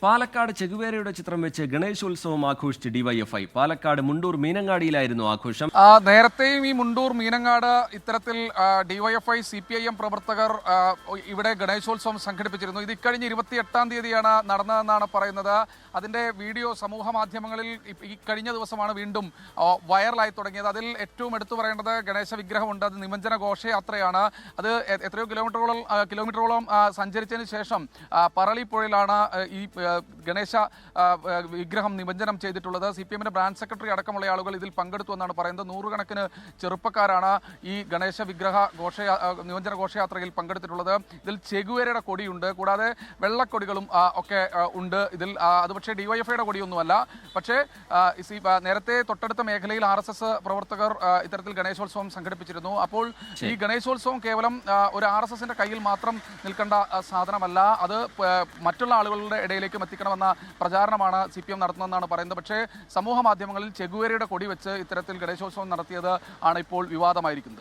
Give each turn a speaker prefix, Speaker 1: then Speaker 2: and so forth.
Speaker 1: പാലക്കാട് ചെഗുവേരയുടെ ചിത്രം വെച്ച് ഗണേശോത്സവം ആഘോഷിച്ച് ഡിവൈഎഫ്ഐ. പാലക്കാട് മുണ്ടൂർ മീനങ്ങാടിയിലായിരുന്നു ആഘോഷം.
Speaker 2: നേരത്തെയും ഈ മുണ്ടൂർ മീനങ്ങാട് ഇത്തരത്തിൽ ഡിവൈഎഫ്ഐ CPIM പ്രവർത്തകർ ഇവിടെ ഗണേശോത്സവം സംഘടിപ്പിച്ചിരുന്നു. ഇത് ഇക്കഴിഞ്ഞ 28-ാം തീയതിയാണ് നടന്നതെന്നാണ് പറയുന്നത്. അതിന്റെ വീഡിയോ സമൂഹ മാധ്യമങ്ങളിൽ ഈ കഴിഞ്ഞ ദിവസമാണ് വീണ്ടും വൈറലായി തുടങ്ങിയത്. അതിൽ ഏറ്റവും എടുത്തു പറയേണ്ടത് ഗണേശ വിഗ്രഹമുണ്ട്. അത് നിമജ്ജന ഘോഷയാത്രയാണ്. അത് എത്രയോ കിലോമീറ്ററോളം സഞ്ചരിച്ചതിന് ശേഷം പറളിപ്പുഴയിലാണ് ഈ ഗണേശ വിഗ്രഹം നിമജ്ജനം ചെയ്തിട്ടുള്ളത്. CPMന്റെ ബ്രാഞ്ച് സെക്രട്ടറി അടക്കമുള്ള ആളുകൾ ഇതിൽ പങ്കെടുത്തു എന്നാണ് പറയുന്നത്. നൂറുകണക്കിന് ചെറുപ്പക്കാരാണ് ഈ ഗണേശ വിഗ്രഹ നിമജ്ജന ഘോഷയാത്രയിൽ പങ്കെടുത്തിട്ടുള്ളത്. ഇതിൽ ചെഗുവേരയുടെ കൊടിയുണ്ട്, കൂടാതെ വെള്ളക്കൊടികളും ഒക്കെ ഉണ്ട് ഇതിൽ. അത് പക്ഷേ ഡിവൈഎഫ്ഐയുടെ കൊടിയൊന്നുമല്ല. പക്ഷേ നേരത്തെ തൊട്ടടുത്ത മേഖലയിൽ RSS പ്രവർത്തകർ ഇത്തരത്തിൽ ഗണേശോത്സവം സംഘടിപ്പിച്ചിരുന്നു. അപ്പോൾ ഈ ഗണേശോത്സവം കേവലം ഒരു RSSന്റെ കയ്യിൽ മാത്രം നിൽക്കേണ്ട സാധനമല്ല, അത് മറ്റുള്ള ആളുകളുടെ ഇടയിലേക്ക് എത്തിക്കണമെന്ന പ്രചാരണമാണ് CPM നടത്തുന്നതെന്നാണ് പറയുന്നത്. പക്ഷേ സമൂഹ മാധ്യമങ്ങളിൽ ചെഗുവേരയുടെ കൊടി വെച്ച് ഇത്തരത്തിൽ ഗണേശോത്സവം നടത്തിയത് ആണ് ഇപ്പോൾ വിവാദമായിരിക്കുന്നത്.